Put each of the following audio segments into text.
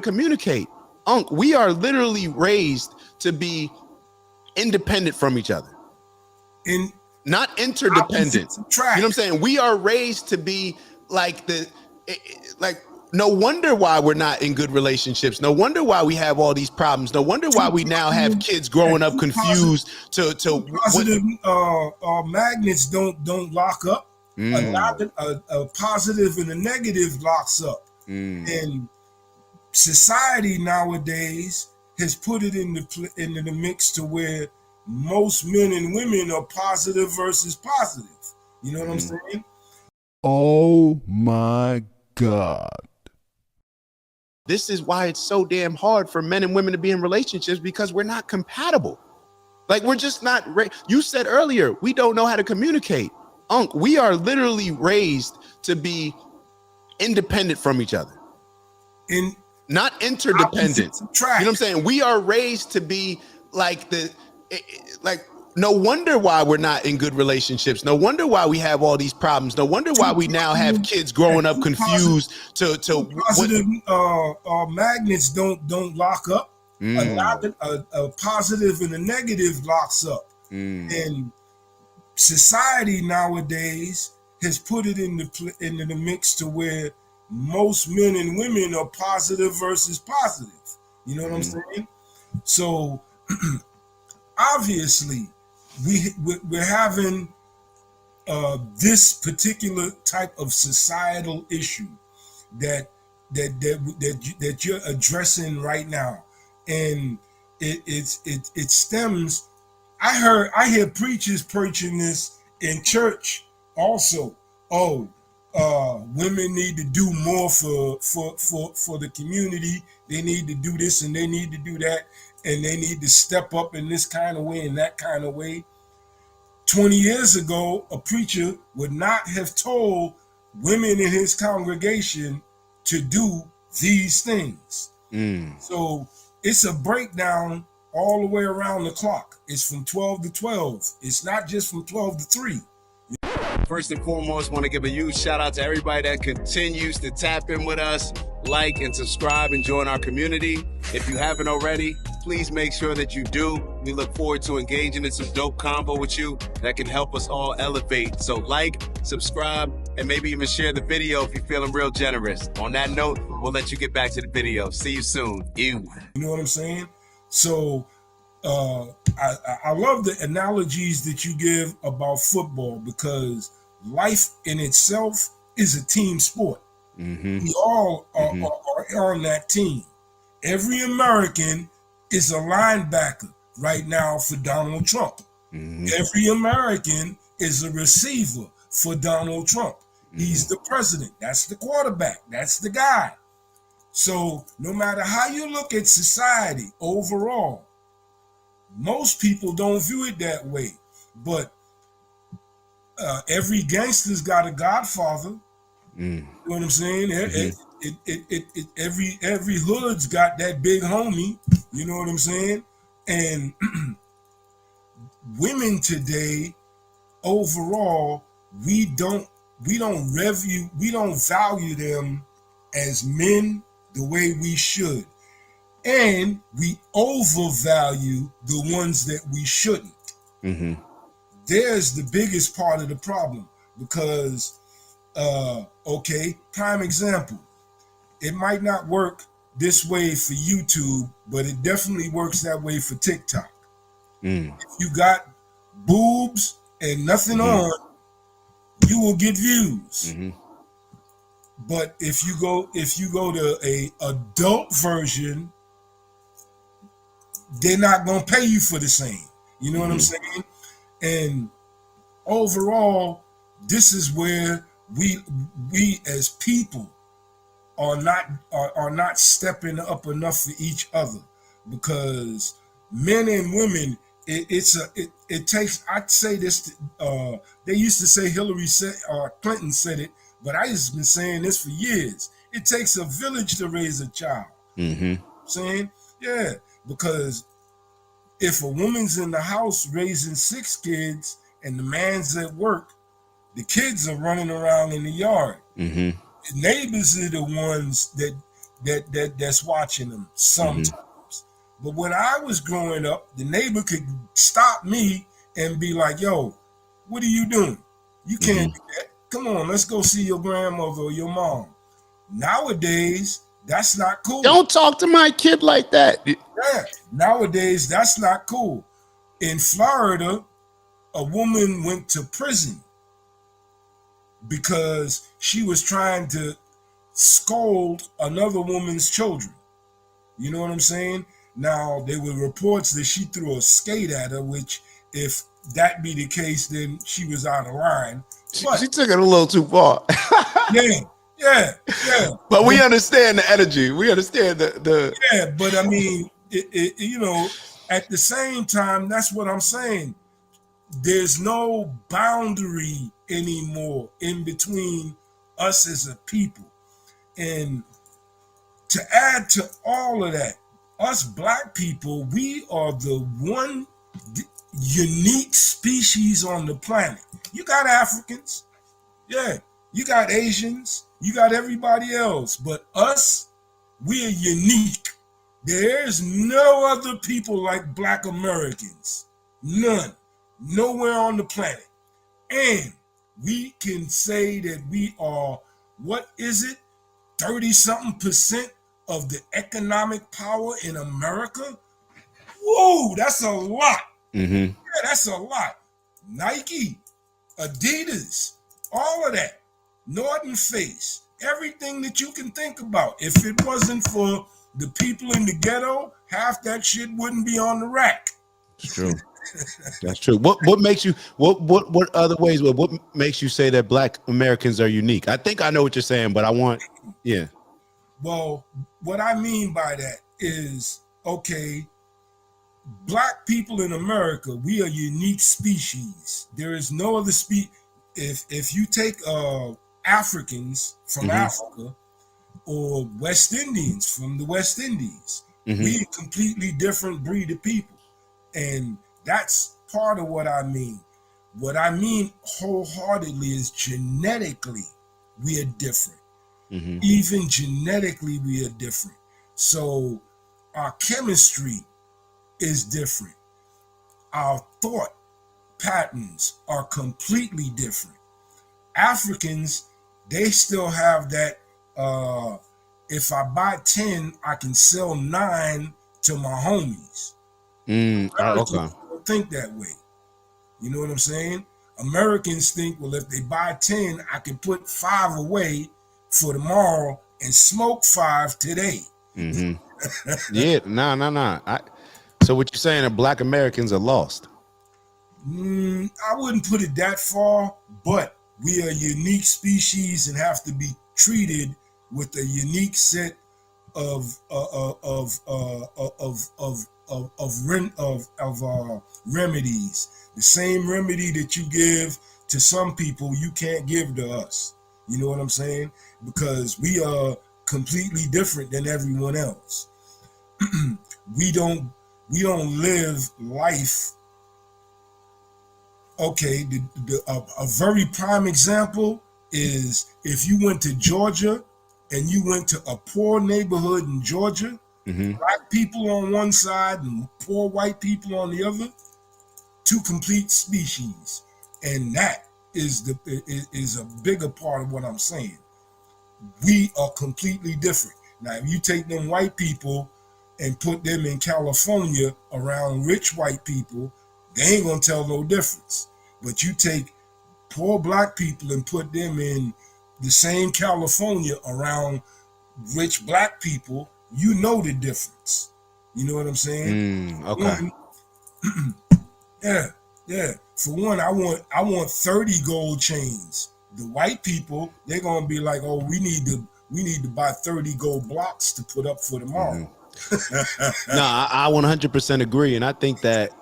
communicate. Unc, we are literally raised to be independent from each other. Not interdependent. You know what I'm saying? We are raised to be like no wonder why we're not in good relationships. No wonder why we have all these problems. No wonder why we now have kids growing up confused to positive magnets don't lock up. A positive and a negative locks up. And society nowadays has put it into the mix to where most men and women are positive versus positive. You know what I'm saying? Oh my God. This is why it's so damn hard for men and women to be in relationships, because we're not compatible. Like, we're just not. You said earlier, we don't know how to communicate. Unc, we are literally raised to be independent from each other. Not interdependent. You know what I'm saying? We are raised to be no wonder why we're not in good relationships. No wonder why we have all these problems. No wonder why we now have kids growing up confused to positive magnets don't lock up. A positive and a negative locks up. And society nowadays has put it into the mix to where most men and women are positive versus positive. You know what I'm saying? So obviously we're having this particular type of societal issue that you're addressing right now, and it stems. I hear preachers preaching this in church also. Women need to do more for the community. They need to do this and they need to do that, and they need to step up in this kind of way and that kind of way. 20 years ago, a preacher would not have told women in his congregation to do these things. So it's a breakdown all the way around the clock. It's from 12 to 12. It's not just from 12 to 3. First and foremost, want to give a huge shout out to everybody that continues to tap in with us, like and subscribe and join our community. If you haven't already, please make sure that you do. We look forward to engaging in some dope combo with you that can help us all elevate. So like, subscribe, and maybe even share the video if you're feeling real generous. On that note, we'll let you get back to the video. See you soon. You know what I'm saying? So I love the analogies that you give about football, because life in itself is a team sport. We all are on that team. Every American is a linebacker right now for Donald Trump. Every American is a receiver for Donald Trump. He's the president. That's the quarterback. That's the guy. So no matter how you look at society overall, most people don't view it that way. But every gangster's got a godfather. You know what I'm saying? Every hood's got that big homie. You know what I'm saying? And women today, overall, we don't value them as men the way we should, and we overvalue the ones that we shouldn't. There's the biggest part of the problem, because prime example, it might not work this way for YouTube, but it definitely works that way for TikTok. If you got boobs and nothing on, you will get views. But if you go to a adult version, they're not gonna pay you for the same. You know what I'm saying? And overall, this is where we as people are not stepping up enough for each other, because men and women, it takes. I'd say this. They used to say Clinton said it, but I just been saying this for years. It takes a village to raise a child. Saying, yeah, because if a woman's in the house raising 6 kids and the man's at work, the kids are running around in the yard. The neighbors are the ones that's watching them sometimes. But when I was growing up, the neighbor could stop me and be like, yo, what are you doing? You can't do that. Come on, let's go see your grandmother or your mom. Nowadays, that's not cool. Don't talk to my kid like that. Yeah, nowadays, that's not cool. In Florida, a woman went to prison because she was trying to scold another woman's children. You know what I'm saying? Now, there were reports that she threw a skate at her, which, if that be the case, then she was out of line. But She took it a little too far. yeah. But we understand the energy. We understand the Yeah, but I mean, you know, at the same time, that's what I'm saying. There's no boundary anymore in between us as a people. And to add to all of that, us black people, we are the one unique species on the planet. You got Africans, yeah, you got Asians, you got everybody else, but us, we are unique. There's no other people like black Americans. None. Nowhere on the planet. And we can say that we are, what is it? 30-something% of the economic power in America. Whoa, that's a lot. Yeah, that's a lot. Nike, Adidas, all of that. Northern Face, everything that you can think about. If it wasn't for the people in the ghetto, half that shit wouldn't be on the rack. It's true. That's true. What makes you what other ways? What makes you say that black Americans are unique? I think I know what you're saying, but I want, yeah. Well, what I mean by that is, okay, black people in America, we are a unique species. There is no other species. If you take Africans from Africa or West Indians from the West Indies, we a completely different breed of people. And that's part of what I mean. What I mean wholeheartedly is genetically, we are different. Even genetically, we are different. So our chemistry is different. Our thought patterns are completely different. Africans, they still have that, if I buy 10, I can sell 9 to my homies. Americans don't think that way. You know what I'm saying? Americans think, well, if they buy 10, I can put 5 away for tomorrow and smoke 5 today. Yeah, no. So what you're saying that black Americans are lost? I wouldn't put it that far, but we are a unique species and have to be treated with a unique set of remedies. The same remedy that you give to some people, you can't give to us. You know what I'm saying? Because we are completely different than everyone else. We don't live life. Okay, a very prime example is if you went to Georgia and you went to a poor neighborhood in Georgia, black people on one side and poor white people on the other, 2 complete species. And that is a bigger part of what I'm saying. We are completely different. Now, if you take them white people and put them in California around rich white people, they ain't gonna tell no difference. But you take poor black people and put them in the same California around rich black people, you know the difference. You know what I'm saying? Okay. Yeah. For one, I want 30 gold chains. The white people, they're gonna be like, oh, we need to buy 30 gold blocks to put up for tomorrow. No, I 100% agree, and I think that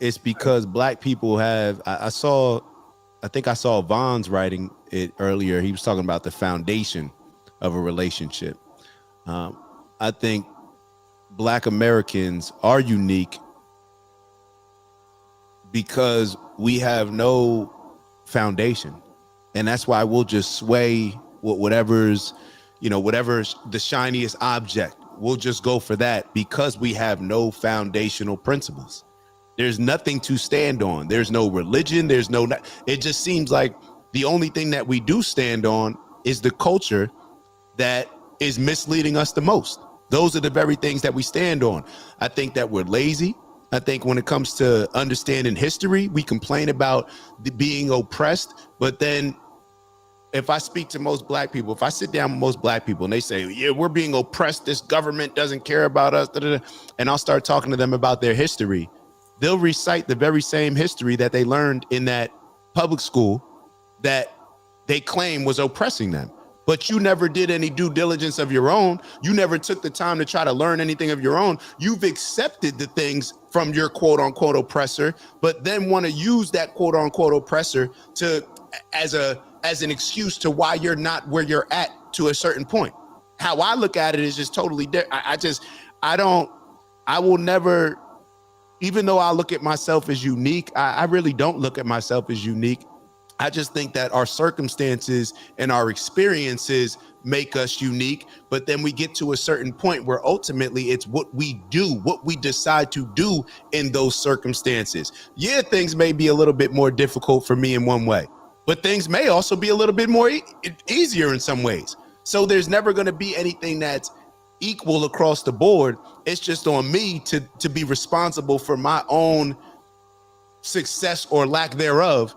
it's because black people have. I think I saw Vaughn's writing it earlier. He was talking about the foundation of a relationship. I think black Americans are unique because we have no foundation, and that's why we'll just sway whatever's, whatever the shiniest object, we'll just go for that because we have no foundational principles. There's nothing to stand on. There's no religion. It just seems like the only thing that we do stand on is the culture that is misleading us the most. Those are the very things that we stand on. I think that we're lazy. I think when it comes to understanding history, we complain about being oppressed, but then if I speak to most black people, if I sit down with most black people and they say, yeah, we're being oppressed, this government doesn't care about us, and I'll start talking to them about their history, they'll recite the very same history that they learned in that public school that they claim was oppressing them. But you never did any due diligence of your own. You never took the time to try to learn anything of your own. You've accepted the things from your quote unquote oppressor, but then want to use that quote unquote oppressor to as an excuse to why you're not where you're at to a certain point. How I look at it is just totally different. I will never, even though I look at myself as unique, I really don't look at myself as unique. I just think that our circumstances and our experiences make us unique, but then we get to a certain point where ultimately it's what we do, what we decide to do in those circumstances. Yeah, things may be a little bit more difficult for me in one way, but things may also be a little bit more easier in some ways. So there's never going to be anything that's equal across the board. It's just on me to be responsible for my own success or lack thereof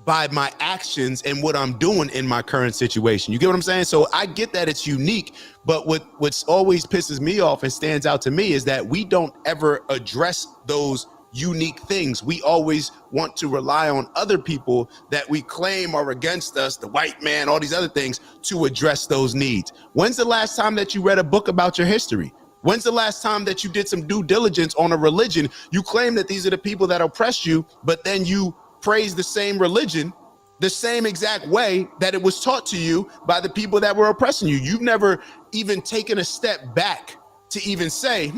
by my actions and what I'm doing in my current situation. You get what I'm saying? So I get that it's unique, but what's always pisses me off and stands out to me is that we don't ever address those unique things. We always want to rely on other people that we claim are against us, the white man, all these other things, to address those needs. When's the last time that you read a book about your history? When's the last time that you did some due diligence on a religion? You claim that these are the people that oppress you, but then you praise the same religion the same exact way that it was taught to you by the people that were oppressing you. You've never even taken a step back to even say,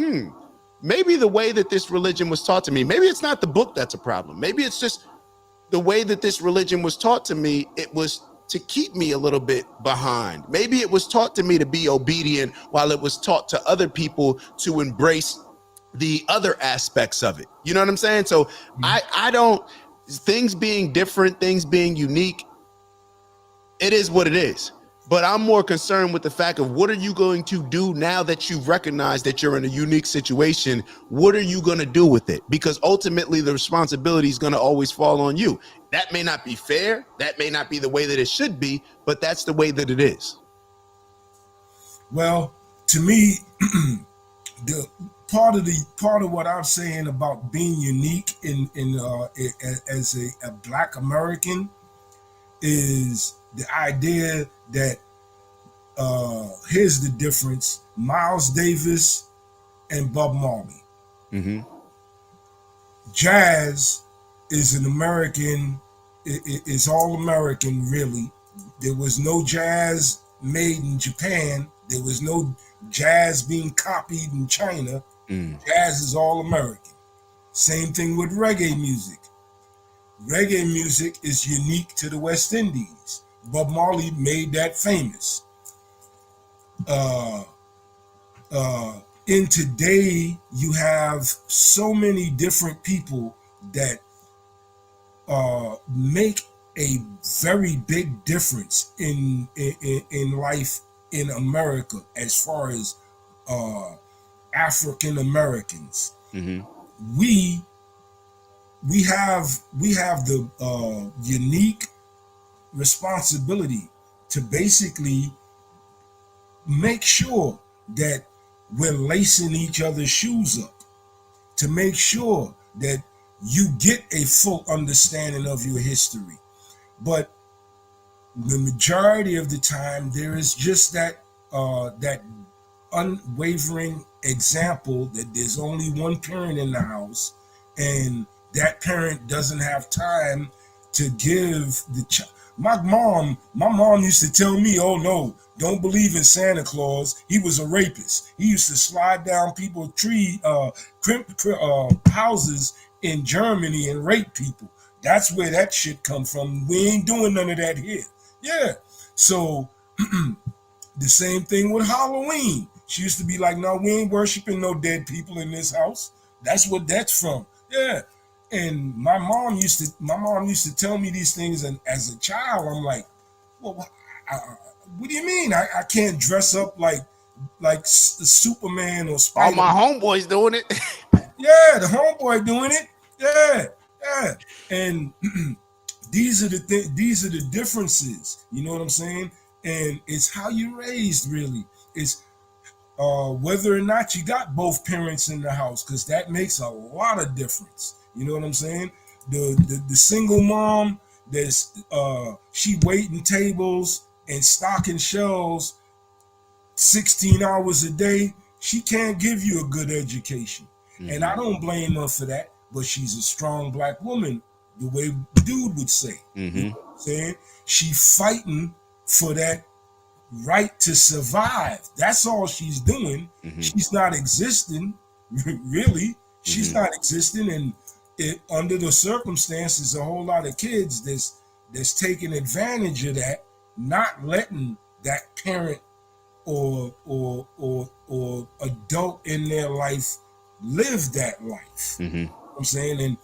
maybe the way that this religion was taught to me, maybe it's not the book that's a problem. Maybe it's just the way that this religion was taught to me. It was to keep me a little bit behind. Maybe it was taught to me to be obedient while it was taught to other people to embrace the other aspects of it. You know what I'm saying? So I don't, things being different, things being unique, it is what it is. But I'm more concerned with the fact of what are you going to do now that you've recognized that you're in a unique situation? What are you going to do with it? Because ultimately the responsibility is going to always fall on you. That may not be fair. That may not be the way that it should be, but that's the way that it is. Well, to me, the part of what I'm saying about being unique as a Black American is the idea that here's the difference: Miles Davis and Bob Marley. Jazz is an American, it's all American, really. There was no jazz made in Japan. There was no jazz being copied in China. Jazz is all American. Same thing with reggae music. Reggae music is unique to the West Indies. Bob Marley made that famous. In today, you have so many different people that make a very big difference in life in America as far as African Americans. We have the unique responsibility to basically make sure that we're lacing each other's shoes up, to make sure that you get a full understanding of your history. But the majority of the time, there is just that unwavering example that there's only one parent in the house, and that parent doesn't have time to give the child. My mom used to tell me, "Oh no, don't believe in Santa Claus. He was a rapist. He used to slide down people's houses in Germany and rape people. That's where that shit come from. We ain't doing none of that here." Yeah. So The same thing with Halloween. She used to be like, no, we ain't worshiping no dead people in this house. That's what that's from. Yeah. And my mom used to tell me these things, and as a child, I'm like, well, what do you mean? I can't dress up like Superman or All Spider. my homeboys doing it. Yeah, the homeboy doing it. Yeah, yeah. And these are the differences. You know what I'm saying? And it's how you raised, really. It's whether or not you got both parents in the house, because that makes a lot of difference. You know what I'm saying? The single mom that's she waiting tables and stocking shelves 16 hours a day, she can't give you a good education. Mm-hmm. And I don't blame her for that, but she's a strong black woman, the way dude would say. Mm-hmm. You know what I'm saying? She fighting for that right to survive. That's all she's doing. Mm-hmm. She's not existing, really. She's not existing, and under the circumstances, a whole lot of kids that's taking advantage of that, not letting that parent or adult in their life live that life. Mm-hmm. You know what I'm saying? And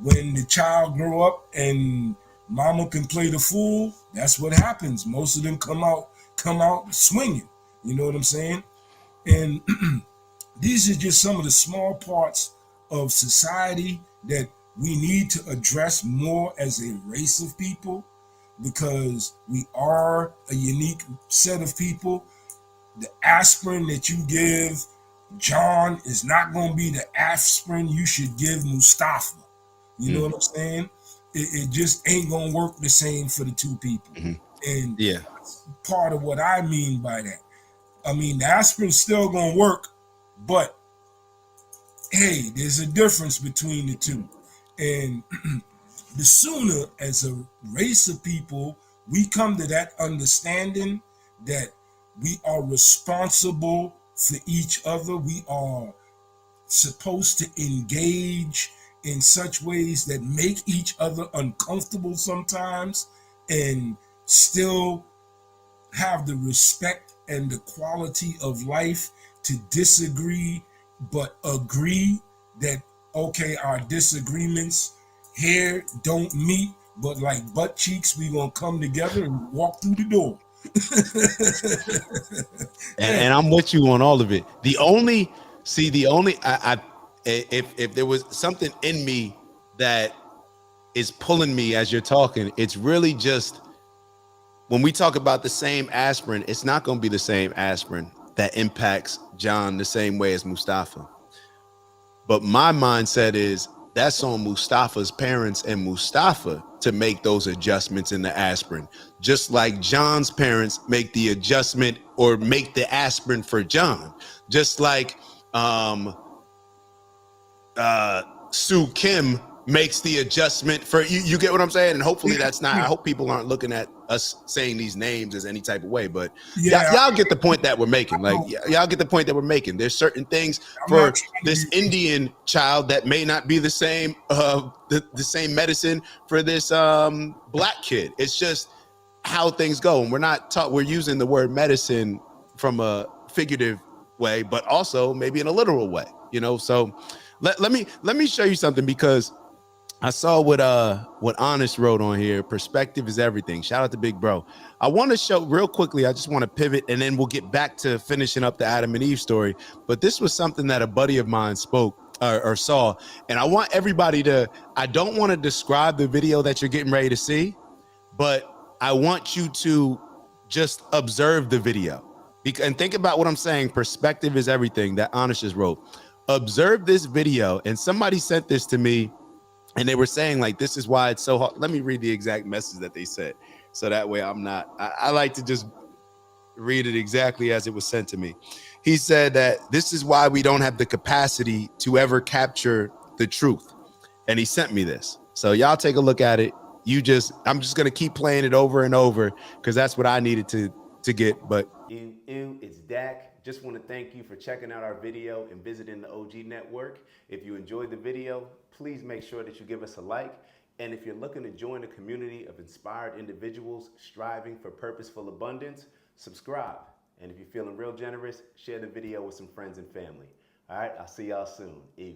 when the child grow up and mama can play the fool, that's what happens. Most of them come out swinging. You know what I'm saying? And these are just some of the small parts of society that we need to address more as a race of people, because we are a unique set of people. The aspirin that you give John is not going to be the aspirin you should give Mustafa. You know what I'm saying? It just ain't going to work the same for the two people. And that's part of what I mean by that. I mean, the aspirin's still going to work, but hey, there's a difference between the two. And the sooner, as a race of people, we come to that understanding that we are responsible for each other, we are supposed to engage in such ways that make each other uncomfortable sometimes, and still have the respect and the quality of life to disagree but agree that, okay, our disagreements here don't meet, but like butt cheeks, we gonna come together and walk through the door. And I'm with you on all of it. If there was something in me that is pulling me as you're talking, it's really just when we talk about the same aspirin, it's not going to be the same aspirin that impacts John the same way as Mustafa. But my mindset is that's on Mustafa's parents and Mustafa to make those adjustments in the aspirin, just like John's parents make the adjustment or make the aspirin for John, just like Sue Kim makes the adjustment for you. You get what I'm saying? And hopefully that's not, I hope people aren't looking at us saying these names as any type of way, but y'all get the point that we're making. Like y'all get the point that we're making. There's certain things for this Indian child that may not be the same, the same medicine for this black kid. It's just how things go. And we're using the word medicine from a figurative way, but also maybe in a literal way, you know? So let me show you something, because I saw what Honest wrote on here. Perspective is everything. Shout out to Big Bro. I want to show real quickly. I just want to pivot, and then we'll get back to finishing up the Adam and Eve story. But this was something that a buddy of mine spoke or saw, and I want everybody to. I don't want to describe the video that you're getting ready to see, but I want you to just observe the video and think about what I'm saying. Perspective is everything. That Honest just wrote. Observe this video, and somebody sent this to me. And they were saying, like, this is why it's so hard. Let me read the exact message that they said. So that way I like to just read it exactly as it was sent to me. He said that this is why we don't have the capacity to ever capture the truth. And he sent me this. So y'all take a look at it. I'm just going to keep playing it over and over, because that's what I needed to get. But it's Dak. Just want to thank you for checking out our video and visiting the OG Network. If you enjoyed the video, please make sure that you give us a like. And if you're looking to join a community of inspired individuals striving for purposeful abundance, subscribe. And if you're feeling real generous, share the video with some friends and family. All right, I'll see y'all soon. Ew.